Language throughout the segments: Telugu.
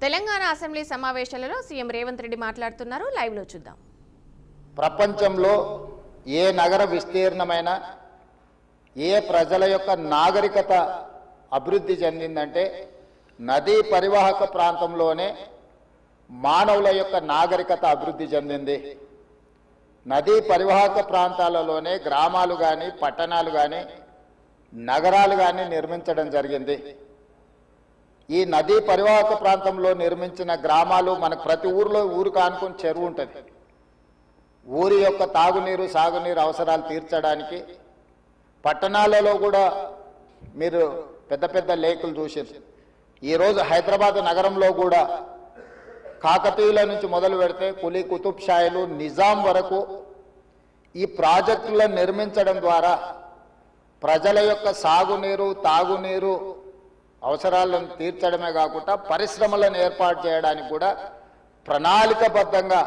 తెలంగాణ అసెంబ్లీ సమావేశాలలో సీఎం రేవంత్ రెడ్డి మాట్లాడుతున్నారు. లైవ్ లో చూద్దాం. ప్రపంచంలో ఏ నగర విస్తీర్ణమైన ఏ ప్రజల యొక్క నాగరికత అభివృద్ధి చెందిందంటే నదీ పరివాహక ప్రాంతంలోనే మానవుల యొక్క నాగరికత అభివృద్ధి చెందింది. నదీ పరివాహక ప్రాంతాలలోనే గ్రామాలు కానీ పట్టణాలు కానీ నగరాలు కానీ నిర్మించడం జరిగింది. ఈ నదీ పరివాహక ప్రాంతంలో నిర్మించిన గ్రామాలు మనకు ప్రతి ఊరు కానుకొని చెరువు ఉంటుంది. ఊరి యొక్క తాగునీరు సాగునీరు అవసరాలు తీర్చడానికి పట్టణాలలో కూడా మీరు పెద్ద పెద్ద లేకులు చూసారు. ఈరోజు హైదరాబాద్ నగరంలో కూడా కాకతీయుల నుంచి మొదలు పెడితే కులీ కుతుబ్ షాయిలు నిజాం వరకు ఈ ప్రాజెక్టులను నిర్మించడం ద్వారా ప్రజల యొక్క సాగునీరు తాగునీరు అవసరాలను తీర్చడమే కాకుండా పరిశ్రమలను ఏర్పాటు చేయడానికి కూడా ప్రణాళికబద్ధంగా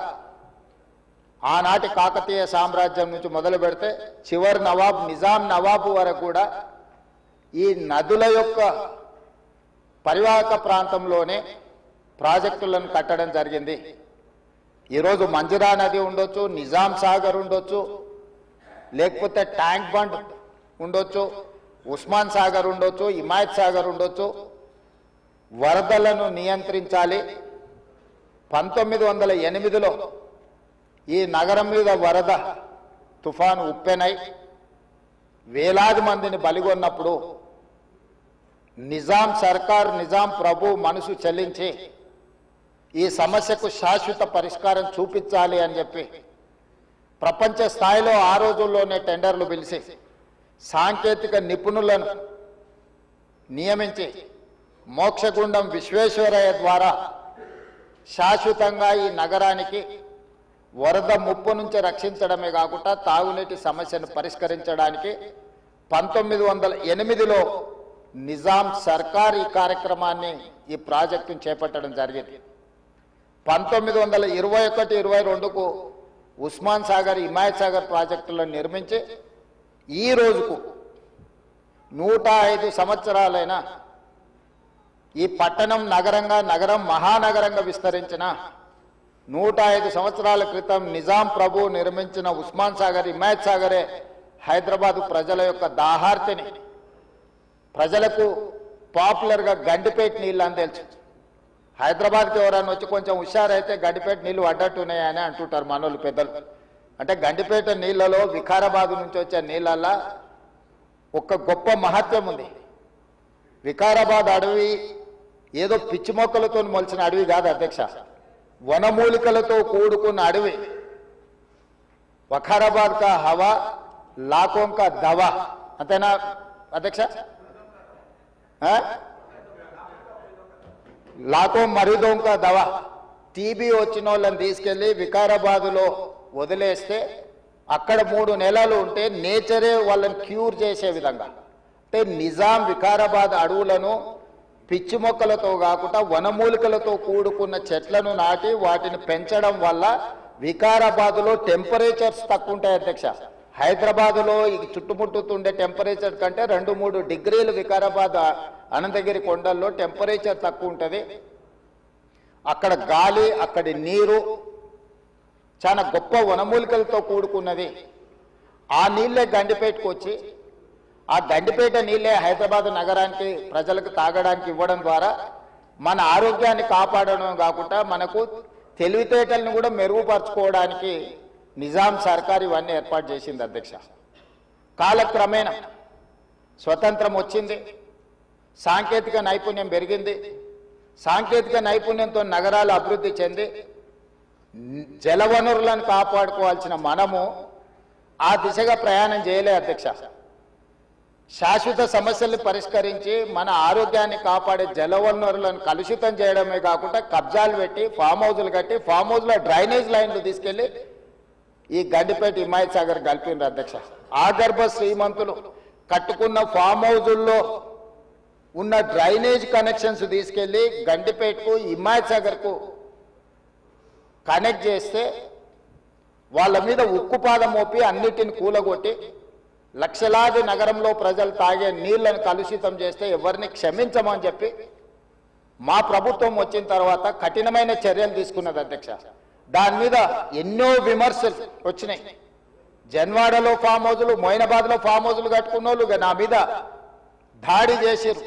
ఆనాటి కాకతీయ సామ్రాజ్యం నుంచి మొదలు పెడితే చివరి నవాబ్ నిజాం నవాబు వరకు కూడా ఈ నదుల యొక్క పరివాహక ప్రాంతంలోనే ప్రాజెక్టులను కట్టడం జరిగింది. ఈరోజు మంజిరా నది ఉండొచ్చు, నిజాం సాగర్ ఉండొచ్చు, లేకపోతే ట్యాంక్ బండ్ ఉండొచ్చు, ఉస్మాన్ సాగర్ ఉండొచ్చు, హిమాయత్ సాగర్ ఉండొచ్చు. వరదలను నియంత్రించాలి. 1908లో ఈ నగరం మీద వరద తుఫాను ఉప్పెనై వేలాది మందిని బలిగొన్నప్పుడు నిజాం సర్కార్ నిజాం ప్రభు మనసు చెల్లించి ఈ సమస్యకు శాశ్వత పరిష్కారం చూపించాలి అని చెప్పి ప్రపంచ స్థాయిలో ఆ రోజుల్లోనే టెండర్లు పిలిచి సాంకేతిక నిపుణులను నియమించి మోక్షగుండం విశ్వేశ్వరయ్య ద్వారా శాశ్వతంగా ఈ నగరానికి వరద ముప్పు నుంచి రక్షించడమే కాకుండా తాగునీటి సమస్యను పరిష్కరించడానికి 1908లో నిజాం సర్కార్ ఈ కార్యక్రమాన్ని ఈ ప్రాజెక్టును చేపట్టడం జరిగింది. 1921-22కు ఉస్మాన్ సాగర్ హిమాయత్ సాగర్ ప్రాజెక్టులను నిర్మించి ఈ రోజుకు 105 సంవత్సరాలైన ఈ పట్టణం నగరం మహానగరంగా విస్తరించిన 105 సంవత్సరాల క్రితం నిజాం ప్రభు నిర్మించిన ఉస్మాన్ సాగర్ హిమాయత్ సాగరే హైదరాబాదు ప్రజల యొక్క దాహార్తిని ప్రజలకు పాపులర్గా గండిపేట నీళ్ళు అని తెలుసు. హైదరాబాద్కి ఎవరైనా వచ్చి కొంచెం హుషారైతే గండిపేట నీళ్ళు అడ్డట్టున్నాయని అంటుంటారు మనోళ్ళు పెద్దలు. అంటే గండిపేట నీళ్ళలో వికారాబాద్ నుంచి వచ్చే నీళ్ళల్లో ఒక గొప్ప మహత్వం ఉంది. వికారాబాద్ అడవి ఏదో పిచ్చి మొక్కలతో మొలిచిన అడవి కాదు అధ్యక్ష, వనమూలికలతో కూడుకున్న అడవి. వఖారాబాద్ కా హవా లాఖోం కా దవా, అంతేనా అధ్యక్ష? లాఖోం మరీదోం కా దవా. టీబీ వచ్చిన వాళ్ళని తీసుకెళ్లి వికారాబాదులో వదిలేస్తే అక్కడ 3 నెలలు ఉంటే నేచరే వాళ్ళని క్యూర్ చేసే విధంగా, అంటే నిజాం వికారాబాద్ అడవులను పిచ్చి మొక్కలతో కాకుండా వనమూలికలతో కూడుకున్న చెట్లను నాటి వాటిని పెంచడం వల్ల వికారాబాదులో టెంపరేచర్స్ తక్కువ ఉంటాయి అధ్యక్ష. హైదరాబాదులో ఈ చుట్టుముట్టుతుండే టెంపరేచర్ కంటే 2-3 డిగ్రీలు వికారాబాద్ అనంతగిరి కొండల్లో టెంపరేచర్ తక్కువ ఉంటుంది. అక్కడ గాలి అక్కడి నీరు చాలా గొప్ప వనమూలికలతో కూడుకున్నది. ఆ నీళ్ళే గండిపేటకు వచ్చి ఆ గండిపేట నీళ్ళే హైదరాబాద్ నగరానికి ప్రజలకు తాగడానికి ఇవ్వడం ద్వారా మన ఆరోగ్యాన్ని కాపాడడం కాకుండా మనకు తెలివితేటలను కూడా మెరుగుపరచుకోవడానికి నిజాం సర్కార్ ఇవన్నీ ఏర్పాటు చేసింది అధ్యక్ష. కాలక్రమేణా స్వతంత్రం వచ్చింది, సాంకేతిక నైపుణ్యం పెరిగింది. సాంకేతిక నైపుణ్యంతో నగరాలు అభివృద్ధి చెంది జలవనరులను కాపాడుకోవాల్సిన మనము ఆ దిశగా ప్రయాణం చేయలే అధ్యక్ష. శాశ్వత సమస్యల్ని పరిష్కరించి మన ఆరోగ్యాన్ని కాపాడే జలవనరులను కలుషితం చేయడమే కాకుండా కబ్జాలు పెట్టి ఫామ్ హౌజులు కట్టి ఫామ్ హౌజ్లో డ్రైనేజ్ లైన్లు తీసుకెళ్లి ఈ గండిపేట హిమాయత్ సాగర్ కలిపిండ్రు అధ్యక్ష. ఆగర్భ శ్రీమంతులు కట్టుకున్న ఫామ్ హౌజుల్లో ఉన్న డ్రైనేజ్ కనెక్షన్స్ తీసుకెళ్లి గండిపేటకు హిమాయత్ సాగర్కు కనెక్ట్ చేస్తే వాళ్ళ మీద ఉక్కుపాదం మోపి అన్నిటిని కూలగొట్టి లక్షలాది నగరంలో ప్రజలు తాగే నీళ్లను కలుషితం చేస్తే ఎవరిని క్షమించమని చెప్పి మా ప్రభుత్వం వచ్చిన తర్వాత కఠినమైన చర్యలు తీసుకున్నది అధ్యక్ష. దాని మీద ఎన్నో విమర్శలు వచ్చినాయి. జన్వాడలో ఫామ్ హౌజులు, మొయినాబాద్లో ఫామ్ హౌజులు కట్టుకున్న వాళ్ళు నా మీద దాడి చేసిరు.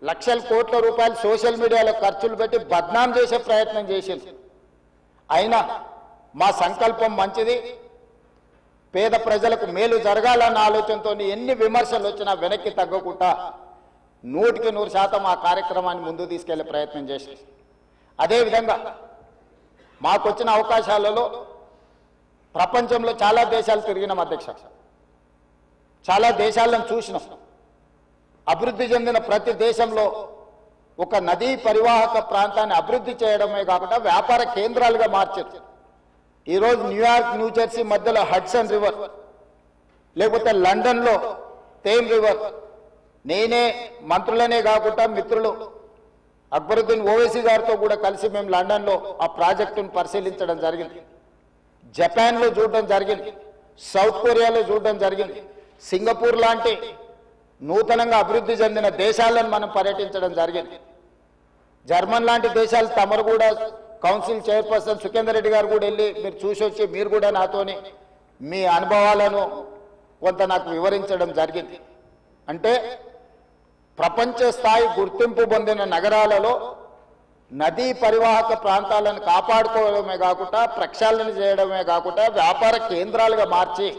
లక్షల కోట్ల రూపాయలు సోషల్ మీడియాలో ఖర్చులు పెట్టి బద్నాం చేసే ప్రయత్నం చేసింది. అయినా మా సంకల్పం మంచిది, పేద ప్రజలకు మేలు జరగాలన్న ఆలోచనతో ఎన్ని విమర్శలు వచ్చినా వెనక్కి తగ్గకుండా 100% ఆ కార్యక్రమాన్ని ముందు తీసుకెళ్లే ప్రయత్నం చేసి, అదేవిధంగా మాకు వచ్చిన అవకాశాలలో ప్రపంచంలో చాలా దేశాలు తిరిగినాం అధ్యక్ష. చాలా దేశాలను చూసినాం. అభివృద్ధి చెందిన ప్రతి దేశంలో ఒక నదీ పరివాహక ప్రాంతాన్ని అభివృద్ధి చేయడమే కాకుండా వ్యాపార కేంద్రాలుగా మార్చారు. ఈరోజు న్యూయార్క్, న్యూజెర్సీ మధ్యలో హడ్సన్ రివర్, లేకపోతే లండన్లో థేమ్ రివర్. నేనే మంత్రులనే కాకుండా మిత్రులు అక్బరుద్దీన్ ఓవైసీ గారితో కూడా కలిసి మేము లండన్లో ఆ ప్రాజెక్టును పరిశీలించడం జరిగింది. జపాన్లో చూడడం జరిగింది, సౌత్ కొరియాలో చూడడం జరిగింది, సింగపూర్ లాంటి నూతనంగా అభివృద్ధి చెందిన దేశాలను మనం పర్యటించడం జరిగింది. జర్మన్ లాంటి దేశాలు తమరు కూడా కౌన్సిల్ చైర్పర్సన్ సుఖేందర్ రెడ్డి గారు కూడా వెళ్ళి మీరు చూసి వచ్చి మీరు కూడా నాతోని మీ అనుభవాలను కొంత నాకు వివరించడం జరిగింది. అంటే ప్రపంచ స్థాయి గుర్తింపు పొందిన నగరాలలో నదీ పరివాహక ప్రాంతాలను కాపాడుకోవడమే కాకుండా ప్రక్షాళన చేయడమే కాకుండా వ్యాపార కేంద్రాలుగా మార్చి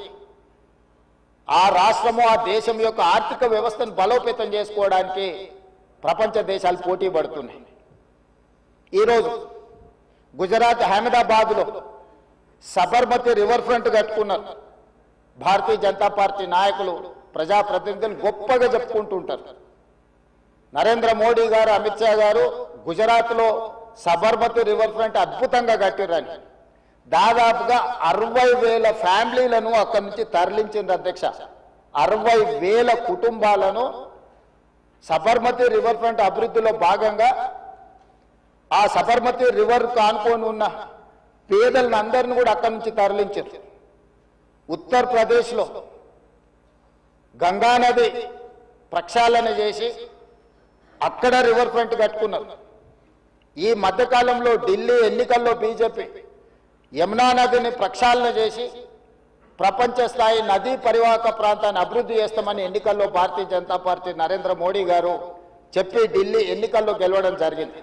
ఆ రాష్ట్రము, ఆ దేశం యొక్క ఆర్థిక వ్యవస్థను బలోపేతం చేసుకోవడానికి ప్రపంచ దేశాలు పోటీ పడుతున్నాయి. ఈరోజు గుజరాత్ అహ్మదాబాద్లో సబర్మతి రివర్ ఫ్రంట్ కట్టుకున్నారు. భారతీయ జనతా పార్టీ నాయకులు, ప్రజాప్రతినిధులు గొప్పగా చెప్పుకుంటుంటారు. నరేంద్ర మోడీ గారు, అమిత్ షా గారు గుజరాత్లో సబర్మతి రివర్ ఫ్రంట్ అద్భుతంగా కట్టిరని దాదాపుగా 60,000 ఫ్యామిలీలను అక్కడి నుంచి తరలించింది అధ్యక్ష. 60,000 కుటుంబాలను సబర్మతి రివర్ ఫ్రంట్ అభివృద్ధిలో భాగంగా ఆ సబర్మతి రివర్ కానుకొని ఉన్న పేదలను అందరిని కూడా అక్కడి నుంచి తరలించారు. ఉత్తరప్రదేశ్లో గంగానది ప్రక్షాళన చేసి అక్కడ రివర్ ఫ్రంట్ కట్టుకున్నారు. ఈ మధ్యకాలంలో ఢిల్లీ ఎన్నికల్లో బీజేపీ యమునా నదిని ప్రక్షాళన చేసి ప్రపంచ స్థాయి నదీ పరివాహక ప్రాంతాన్ని అభివృద్ధి చేస్తామని ఎన్నికల్లో భారతీయ జనతా పార్టీ నరేంద్ర మోడీ గారు చెప్పి ఢిల్లీ ఎన్నికల్లో గెలవడం జరిగింది.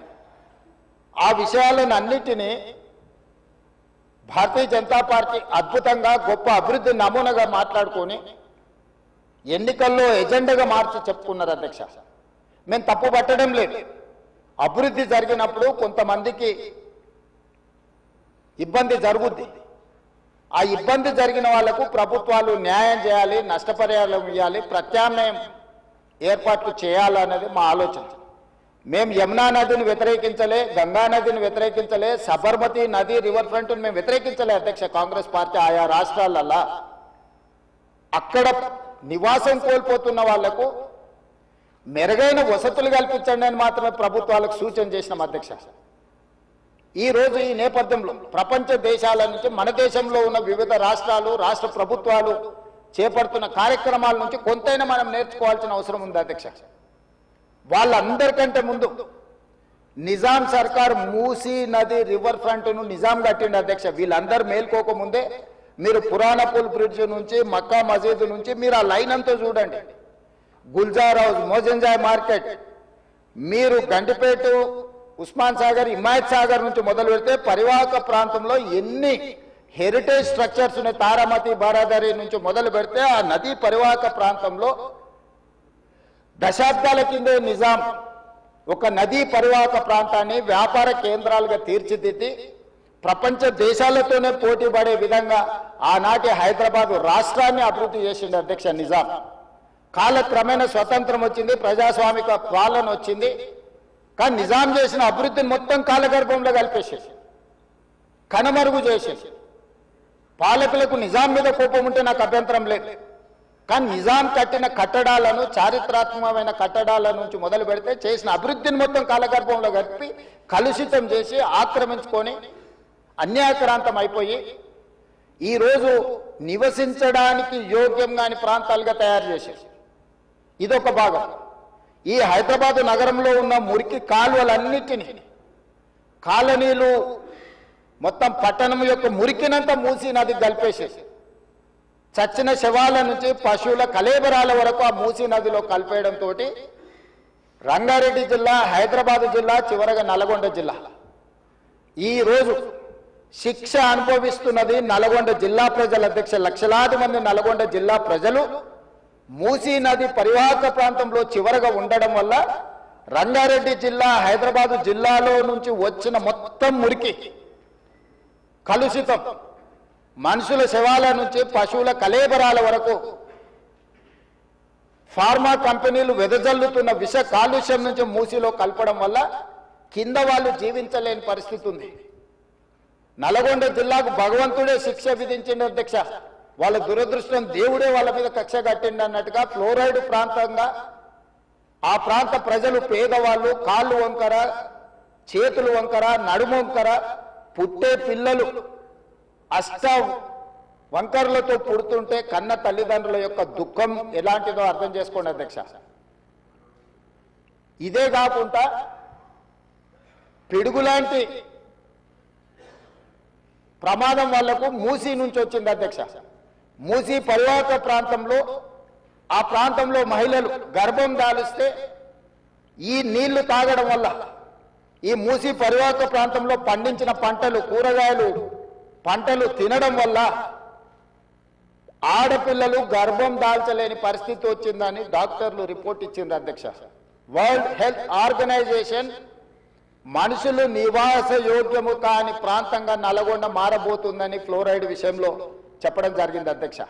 ఆ విషయాలను అన్నిటినీ భారతీయ జనతా పార్టీ అద్భుతంగా గొప్ప అభివృద్ధి నమూనాగా మాట్లాడుకొని ఎన్నికల్లో ఎజెండాగా మార్చి చెప్పుకున్నారు అధ్యక్ష. మేము తప్పు పట్టడం లేదు. అభివృద్ధి జరిగినప్పుడు కొంతమందికి ఇబ్బంది జరుగుద్ది. ఆ ఇబ్బంది జరిగిన వాళ్లకు ప్రభుత్వాలు న్యాయం చేయాలి, నష్టపరిహారం ఇవ్వాలి, ప్రత్యామ్నాయం ఏర్పాట్లు చేయాలన్నది మా ఆలోచన. మేము యమునా నదిని వ్యతిరేకించలే, గంగా నదిని వ్యతిరేకించలే, సబర్మతి నది రివర్ ఫ్రంట్ మేము వ్యతిరేకించలే అధ్యక్ష. కాంగ్రెస్ పార్టీ ఆయా రాష్ట్రాలల్లో అక్కడ నివాసం కోల్పోతున్న వాళ్లకు మెరుగైన వసతులు కల్పించండి అని మాత్రమే ప్రభుత్వాలకు సూచన చేసినాం అధ్యక్ష. ఈరోజు ఈ నేపథ్యంలో ప్రపంచ దేశాల నుంచి మన దేశంలో ఉన్న వివిధ రాష్ట్రాలు, రాష్ట్ర ప్రభుత్వాలు చేపడుతున్న కార్యక్రమాల నుంచి కొంతైనా మనం నేర్చుకోవాల్సిన అవసరం ఉంది అధ్యక్ష. వాళ్ళందరికంటే ముందు నిజాం సర్కార్ మూసీ నది రివర్ ఫ్రంట్ను నిజాం కట్టిండి అధ్యక్ష. వీళ్ళందరూ మేల్కోకముందే మీరు పురాణపుల్ బ్రిడ్జ్ నుంచి మక్కా మసీదు నుంచి మీరు ఆ లైన్ అంతా చూడండి. గుల్జార్ హౌస్, మోజంజాయ్ మార్కెట్, మీరు గండిపేట, ఉస్మాన్ సాగర్, హిమాయత్ సాగర్ నుంచి మొదలు పెడితే పరివాహక ప్రాంతంలో ఎన్ని హెరిటేజ్ స్ట్రక్చర్స్ ఉన్నాయి. తారామతి, బారాదరి నుంచి మొదలు పెడితే ఆ నదీ పరివాహక ప్రాంతంలో దశాబ్దాల కిందే నిజాం ఒక నదీ పరివాహక ప్రాంతాన్ని వ్యాపార కేంద్రాలుగా తీర్చిదిద్ది ప్రపంచ దేశాలతోనే పోటీ పడే విధంగా ఆనాటి హైదరాబాద్ రాష్ట్రాన్ని అభివృద్ధి చేసింది అధ్యక్ష నిజాం. కాలక్రమేణా స్వతంత్రం వచ్చింది, ప్రజాస్వామిక పాలన వచ్చింది. కానీ నిజాం చేసిన అభివృద్ధిని మొత్తం కాలగర్భంలో కలిపేసేసి కనుమరుగు చేసేసి పాలకులకు నిజాం మీద కోపం ఉంటే నాకు అభ్యంతరం లేదు. కానీ నిజాం కట్టిన కట్టడాలను, చారిత్రాత్మకమైన కట్టడాల నుంచి మొదలు పెడితే చేసిన అభివృద్ధిని మొత్తం కాలగర్భంలో కలిపి కలుషితం చేసి ఆక్రమించుకొని అన్యాయక్రాంతం అయిపోయి ఈరోజు నివసించడానికి యోగ్యం కాని ప్రాంతాలుగా తయారు చేసేసి ఇదొక భాగం. ఈ హైదరాబాదు నగరంలో ఉన్న మురికి కాలువలన్నిటినీ కాలనీలు మొత్తం పట్టణం యొక్క మురికినంతా మూసీ నది కలిపేసేసి చచ్చిన శవాల నుంచి పశువుల కలేబరాల వరకు ఆ మూసీ నదిలో కలిపేయడంతో రంగారెడ్డి జిల్లా, హైదరాబాదు జిల్లా, చివరగా నల్గొండ జిల్లా ఈరోజు శిక్ష అనుభవిస్తున్నది నల్గొండ జిల్లా ప్రజల అధ్యక్ష. లక్షలాది మంది నల్గొండ జిల్లా ప్రజలు మూసీ నది పరివాహక ప్రాంతంలో చివరగా ఉండడం వల్ల రంగారెడ్డి జిల్లా, హైదరాబాదు జిల్లాలో నుంచి వచ్చిన మొత్తం మురికి కలుషితం మనుషుల శవాల నుంచి పశువుల కలేబరాల వరకు ఫార్మా కంపెనీలు వెదజల్లుతున్న విష కాలుష్యం నుంచి మూసీలో కలపడం వల్ల కింద వాళ్ళు జీవించలేని పరిస్థితి ఉంది. నల్గొండ జిల్లాకు భగవంతుడే శిక్ష విధించింది అధ్యక్ష. వాళ్ళ దురదృష్టం దేవుడే వాళ్ళ మీద కక్ష కట్టిండి అన్నట్టుగా ఫ్లోరైడ్ ప్రాంతంగా ఆ ప్రాంత ప్రజలు పేదవాళ్ళు కాళ్ళు వంకర, చేతులు వంకర, నడుము వంకర, పుట్టే పిల్లలు అష్ట వంకర్లతో పుడుతుంటే కన్న తల్లిదండ్రుల యొక్క దుఃఖం ఎలాంటిదో అర్థం చేసుకోండి అధ్యక్ష. ఇదే కాకుండా పిడుగులాంటి ప్రమాదం వాళ్లకు మూసీ నుంచి వచ్చింది అధ్యక్ష. మూసీ పరివాహక ప్రాంతంలో ఆ ప్రాంతంలో మహిళలు గర్భం దాలిస్తే ఈ నీళ్లు తాగడం వల్ల ఈ మూసీ పరివాహక ప్రాంతంలో పండించిన పంటలు, కూరగాయలు పంటలు తినడం వల్ల ఆడపిల్లలు గర్భం దాల్చలేని పరిస్థితి వచ్చిందని డాక్టర్లు రిపోర్ట్ ఇచ్చింది అధ్యక్ష. వరల్డ్ హెల్త్ ఆర్గనైజేషన్ మనుషులు నివాస యోగ్యము కాని ప్రాంతంగా నల్గొండ మారబోతుందని ఫ్లోరైడ్ విషయంలో చెప్పడం జరిగింది అధ్యక్ష.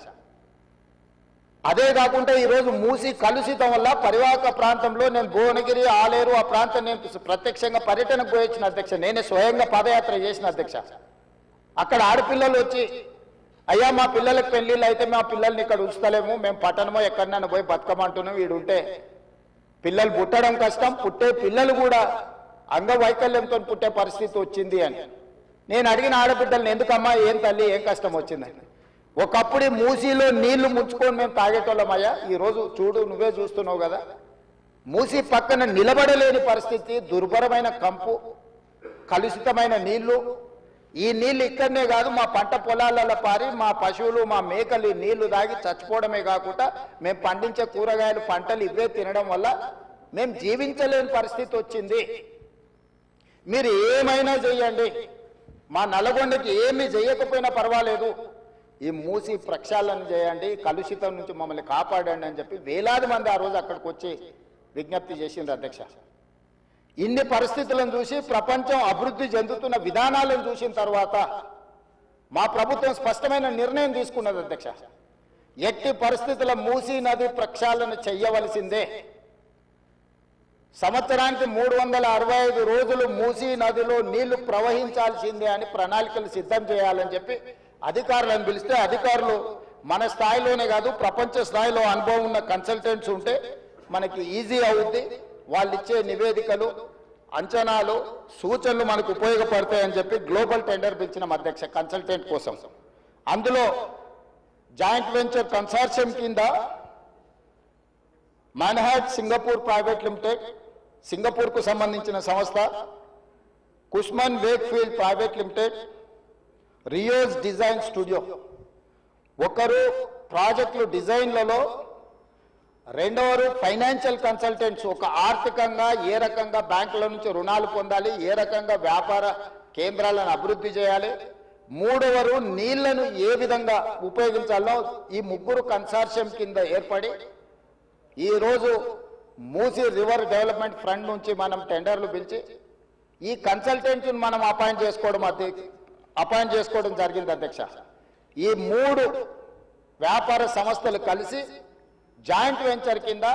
అదే కాకుండా ఈరోజు మూసీ కలుషితం వల్ల పరివాహక ప్రాంతంలో నేను భువనగిరి, ఆలేరు ఆ ప్రాంతం నేను ప్రత్యక్షంగా పర్యటనకు పోయించిన అధ్యక్ష. నేనే స్వయంగా పాదయాత్ర చేసిన అధ్యక్ష. అక్కడ ఆడపిల్లలు వచ్చి, అయ్యా మా పిల్లలకు పెళ్లిళ్ళు అయితే మా పిల్లల్ని ఇక్కడ ఉంచుతలేము, మేము పట్టణమో ఎక్కడైనా పోయి బతకమంటున్నాం, వీడుంటే పిల్లలు పుట్టడం కష్టం, పుట్టే పిల్లలు కూడా అంగవైకల్యంతో పుట్టే పరిస్థితి వచ్చింది అని. నేను అడిగిన ఆడబిడ్డల్ని, ఎందుకమ్మా, ఏం తల్లి, ఏం కష్టం వచ్చిందని. ఒకప్పుడు మూసీలో నీళ్లు ముంచుకొని మేము తాగేటోళ్ళమయ్యా, ఈరోజు చూడు నువ్వే చూస్తున్నావు కదా, మూసీ పక్కన నిలబడలేని పరిస్థితి, దుర్భరమైన కంపు, కలుషితమైన నీళ్లు. ఈ నీళ్లు ఇక్కడనే కాదు, మా పంట పొలాలలో పారి మా పశువులు, మా మేకలు నీళ్లు తాగి చచ్చిపోవడమే కాకుండా మేము పండించే కూరగాయలు, పంటలు ఇవే తినడం వల్ల మేము జీవించలేని పరిస్థితి వచ్చింది. మీరు ఏమైనా చెయ్యండి, మా నల్గొండకి ఏమి చేయకపోయినా పర్వాలేదు, ఈ మూసీ ప్రక్షాళన చేయండి, కలుషితం నుంచి మమ్మల్ని కాపాడండి అని చెప్పి వేలాది మంది ఆ రోజు అక్కడికి వచ్చి విజ్ఞప్తి చేసింది అధ్యక్ష. ఇన్ని పరిస్థితులను చూసి, ప్రపంచం అభివృద్ధి చెందుతున్న విధానాలను చూసిన తర్వాత మా ప్రభుత్వం స్పష్టమైన నిర్ణయం తీసుకున్నది అధ్యక్ష. ఎట్టి పరిస్థితుల మూసీ నది ప్రక్షాళన చెయ్యవలసిందే. సంవత్సరానికి 365 రోజులు మూసీ నదిలో నీళ్లు ప్రవహించాల్సిందే అని ప్రణాళికలు సిద్ధం చేయాలని చెప్పి అధికారులను పిలిస్తే, అధికారులు మన స్థాయిలోనే కాదు ప్రపంచ స్థాయిలో అనుభవం ఉన్న కన్సల్టెంట్స్ ఉంటే మనకి ఈజీ అవుద్ది, వాళ్ళు ఇచ్చే నివేదికలు, అంచనాలు, సూచనలు మనకు ఉపయోగపడతాయని చెప్పి గ్లోబల్ టెండర్ పిలిచిన అధ్యక్ష కన్సల్టెంట్ కోసం. అందులో జాయింట్ వెంచర్ కన్సార్షియం కింద మన్హాట్ సింగపూర్ ప్రైవేట్ లిమిటెడ్, సింగపూర్కు సంబంధించిన సంస్థ, Cushman Wakefield private limited, Rios design studio, ఒకరు ప్రాజెక్టులు డిజైన్లలో, రెండవరు ఫైనాన్షియల్ కన్సల్టెంట్స్, ఒక ఆర్థికంగా ఏ రకంగా బ్యాంకుల నుంచి రుణాలు పొందాలి, ఏ రకంగా వ్యాపార కేంద్రాలను అభివృద్ధి చేయాలి, మూడవరు నీళ్లను ఏ విధంగా ఉపయోగించాలో ఈ ముగ్గురు కన్సార్షియం కింద ఏర్పడి ఈరోజు మూసీ రివర్ డెవలప్మెంట్ ఫ్రంట్ నుంచి మనం టెండర్లు పిలిచి ఈ కన్సల్టెంట్ని మనం అపాయింట్ చేసుకోవడం జరిగింది అధ్యక్ష. ఈ మూడు వ్యాపార సంస్థలు కలిసి జాయింట్ వెంచర్ కింద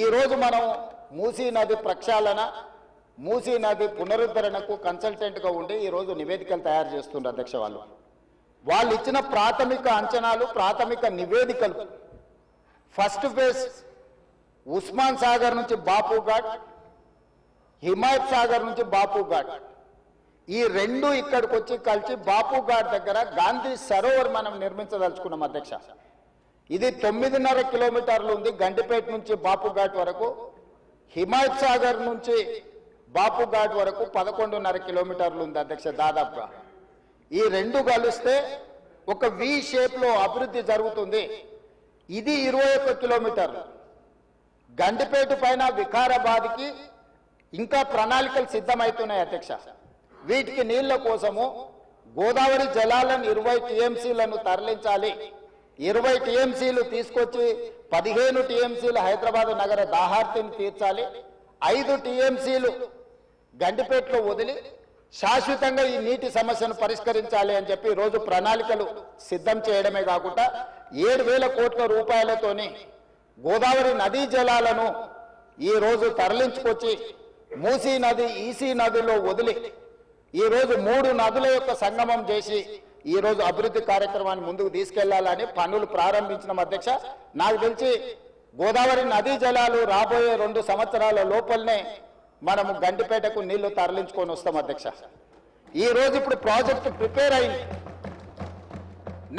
ఈరోజు మనం మూసీ నది ప్రక్షాళన, మూసీ నది పునరుద్ధరణకు కన్సల్టెంట్గా ఉండి ఈరోజు నివేదికలు తయారు చేస్తున్నారు అధ్యక్ష. వాళ్ళు ఇచ్చిన ప్రాథమిక అంచనాలు, ప్రాథమిక నివేదికలు, ఫస్ట్ ఫేజ్ ఉస్మాన్ సాగర్ నుంచి బాపు ఘాట్, హిమాయత్ సాగర్ నుంచి బాపు ఘాట్, ఈ రెండు ఇక్కడికి వచ్చి కలిసి బాపు ఘాట్ దగ్గర గాంధీ సరోవర్ మనం నిర్మించదలుచుకున్నాం అధ్యక్ష. ఇది 9.5 కిలోమీటర్లు ఉంది, గండిపేట నుంచి బాపు ఘాట్ వరకు హిమాయత్ సాగర్ నుంచి బాపు ఘాట్ వరకు 11.5 కిలోమీటర్లు ఉంది అధ్యక్ష దాదాపుగా. ఈ రెండు కలిస్తే ఒక వి షేప్లో అభివృద్ధి జరుగుతుంది. ఇది 21 కిలోమీటర్లు. గండిపేట పైన వికారాబాద్కి ఇంకా ప్రణాళికలు సిద్ధమవుతున్నాయి అధ్యక్ష. వీటికి నీళ్ల కోసము గోదావరి జలాలను 20 టీఎంసీలను తరలించాలి. 20 టీఎంసీలు తీసుకొచ్చి 15 టీఎంసీలు హైదరాబాద్ నగర దాహార్తిని తీర్చాలి. 5 టీఎంసీలు గండిపేటలో వదిలి శాశ్వతంగా ఈ నీటి సమస్యను పరిష్కరించాలి అని చెప్పి రోజు ప్రణాళికలు సిద్ధం చేయడమే కాకుండా 7,000 కోట్ల రూపాయలతోని గోదావరి నదీ జలాలను ఈ రోజు తరలించుకొచ్చి మూసీ నది ఈసీ నదిలో వదిలి ఈ రోజు 3 నదుల యొక్క సంగమం చేసి ఈ రోజు అభివృద్ధి కార్యక్రమాన్ని ముందుకు తీసుకెళ్లాలని పనులు ప్రారంభించిన అధ్యక్ష. నాకు తెలిసి గోదావరి నదీ జలాలు రాబోయే 2 సంవత్సరాల లోపలనే మనము గండిపేటకు నీళ్లు తరలించుకొని వస్తాం అధ్యక్ష. ఈ రోజు ఇప్పుడు ప్రాజెక్టు ప్రిపేర్ అయింది.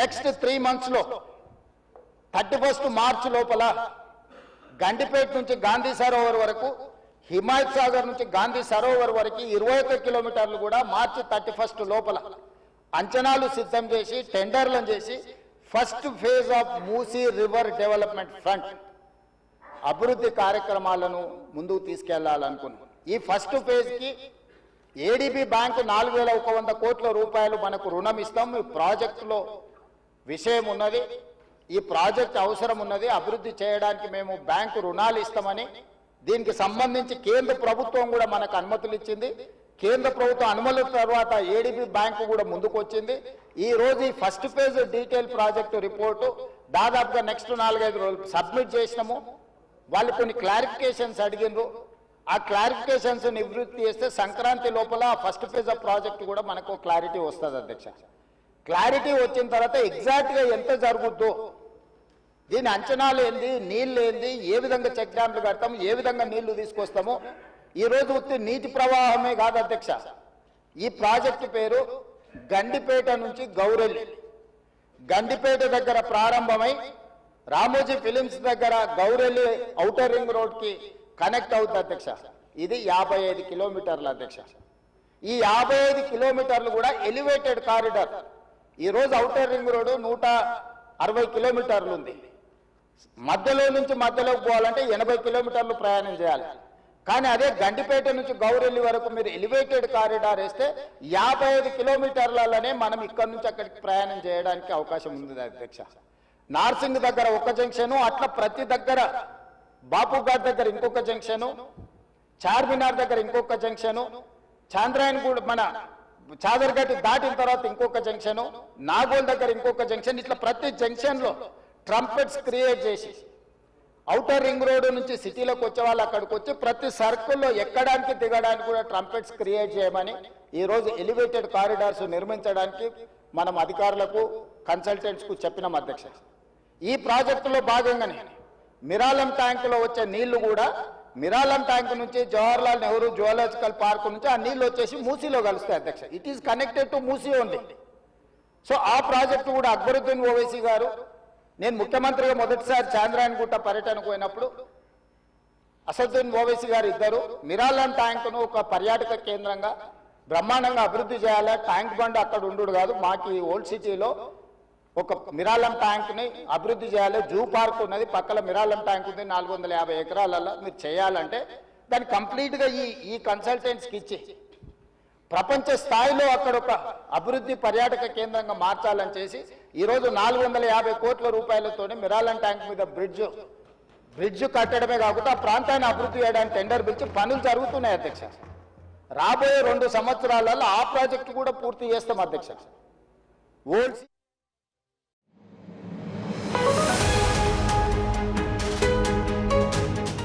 నెక్స్ట్ 3 months లో 31st March లోపల గండిపేట నుంచి గాంధీ సరోవర్ వరకు, హిమాయత్ సాగర్ నుంచి గాంధీ సరోవర్ వరకు 21 కిలోమీటర్లు కూడా March 31st లోపల అంచనాలు సిద్ధం చేసి టెండర్లను చేసి first phase of Musi river development front అభివృద్ధి కార్యక్రమాలను ముందుకు తీసుకెళ్లాలనుకున్నాం. ఈ ఫస్ట్ ఫేజ్కి ఏడీబీ బ్యాంకు 4,100 కోట్ల రూపాయలు మనకు రుణం ఇస్తాం. ఈ ప్రాజెక్టులో విషయం ఉన్నది, ఈ ప్రాజెక్ట్ అవసరం ఉన్నది, అభివృద్ధి చేయడానికి మేము బ్యాంకు రుణాలు ఇస్తామని దీనికి సంబంధించి కేంద్ర ప్రభుత్వం కూడా మనకు అనుమతులు ఇచ్చింది. కేంద్ర ప్రభుత్వం అనుమతుల తర్వాత ఏడీబీ బ్యాంకు కూడా ముందుకు వచ్చింది. ఈ రోజు ఈ first phase detail project report దాదాపుగా నెక్స్ట్ 4-5 రోజులు సబ్మిట్ చేసినాము. వాళ్ళు కొన్ని క్లారిఫికేషన్స్ అడిగినారు. ఆ క్లారిఫికేషన్స్ నివృత్తి చేస్తే సంక్రాంతి లోపల ఫస్ట్ ఫేజ్ ఆఫ్ ప్రాజెక్ట్ కూడా మనకు క్లారిటీ వస్తుంది అధ్యక్ష. క్లారిటీ వచ్చిన తర్వాత ఎగ్జాక్ట్గా ఎంత జరుగుద్దో, దీని అంచనాలు ఏంది, నీళ్ళు ఏంది, ఏ విధంగా చెక్ డ్యామ్లు కడతాము, ఏ విధంగా నీళ్లు తీసుకొస్తాము. ఈ రోజు ఉత్తి నీటి ప్రవాహమే కాదు అధ్యక్ష, ఈ ప్రాజెక్టు పేరు గండిపేట నుంచి గౌరెల్లి. గండిపేట దగ్గర ప్రారంభమై రామోజీ ఫిలిమ్స్ దగ్గర గౌరెల్లి ఔటర్ రింగ్ రోడ్కి కనెక్ట్ అవుతుంది అధ్యక్ష. ఇది 55 కిలోమీటర్లు అధ్యక్ష. ఈ 55 కిలోమీటర్లు కూడా ఎలివేటెడ్ కారిడార్. ఈరోజు ఔటర్ రింగ్ రోడ్డు 160 కిలోమీటర్లు ఉంది. మధ్యలో నుంచి మధ్యలోకి పోవాలంటే 80 కిలోమీటర్లు ప్రయాణం చేయాలి. కానీ అదే గండిపేట నుంచి గౌరెల్లి వరకు మీరు ఎలివేటెడ్ కారిడార్ వేస్తే 55 కిలోమీటర్లలోనే మనం ఇక్కడి నుంచి అక్కడికి ప్రయాణం చేయడానికి అవకాశం ఉంది అధ్యక్ష. నార్సింగ్ దగ్గర ఒక జంక్షను, అట్లా ప్రతి దగ్గర బాపుఘాట్ దగ్గర ఇంకొక జంక్షను, చార్మినార్ దగ్గర ఇంకొక జంక్షను, చాంద్రాయన్ కూడా మన చాదర్ఘట్ దాటిన తర్వాత ఇంకొక జంక్షను, నాగోల్ దగ్గర ఇంకొక జంక్షన్, ఇట్లా ప్రతి జంక్షన్లో ట్రంపెట్స్ క్రియేట్ చేసి ఔటర్ రింగ్ రోడ్ నుంచి సిటీలోకి వచ్చే వాళ్ళు అక్కడికి వచ్చి ప్రతి సర్కిల్లో ఎక్కడానికి దిగడానికి కూడా ట్రంపెట్స్ క్రియేట్ చేయమని ఈరోజు ఎలివేటెడ్ కారిడార్స్ నిర్మించడానికి మనం అధికారులకు కన్సల్టెంట్స్కు చెప్పినాం అధ్యక్ష. ఈ ప్రాజెక్టులో భాగంగానే మిరాలం ట్యాంకులో వచ్చే నీళ్లు కూడా మిరాలం ట్యాంక్ నుంచి జవహర్లాల్ నెహ్రూ జువాలజికల్ పార్క్ నుంచి ఆ నీళ్లు వచ్చేసి మూసీలో కలుస్తాయి అధ్యక్ష. It is connected to Musi only. So ఆ ప్రాజెక్టు కూడా అక్బరుద్దీన్ ఓవైసీ గారు, నేను ముఖ్యమంత్రిగా మొదటిసారి చాంద్రాయణగుట్ట పర్యటనకు పోయినప్పుడు అసదుద్దీన్ ఓవైసీ గారు ఇద్దరు మిరాలం ట్యాంకును ఒక పర్యాటక కేంద్రంగా బ్రహ్మాండంగా అభివృద్ధి చేయాలి, ట్యాంక్ బండ్ అక్కడ ఉండు కాదు, మాకు ఈ ఓల్డ్ సిటీలో ఒక మిరాలం ట్యాంక్ని అభివృద్ధి చేయాలి, జూ పార్క్ ఉన్నది పక్కన మిరాలం ట్యాంక్ ఉంది 450 ఎకరాలలో, మీరు చేయాలంటే దాన్ని కంప్లీట్గా ఈ కన్సల్టెంట్స్కి ఇచ్చి ప్రపంచ స్థాయిలో అక్కడ ఒక అభివృద్ధి పర్యాటక కేంద్రంగా మార్చాలని చేసి ఈరోజు 450 కోట్ల రూపాయలతోనే మిరాలం ట్యాంక్ మీద బ్రిడ్జ్ కట్టడమే కాకుండా ఆ ప్రాంతాన్ని అభివృద్ధి చేయడానికి టెండర్ పిలిచి పనులు జరుగుతున్నాయి అధ్యక్ష. రాబోయే 2 సంవత్సరాలలో ఆ ప్రాజెక్టు కూడా పూర్తి చేస్తాం అధ్యక్ష. ఓల్డ్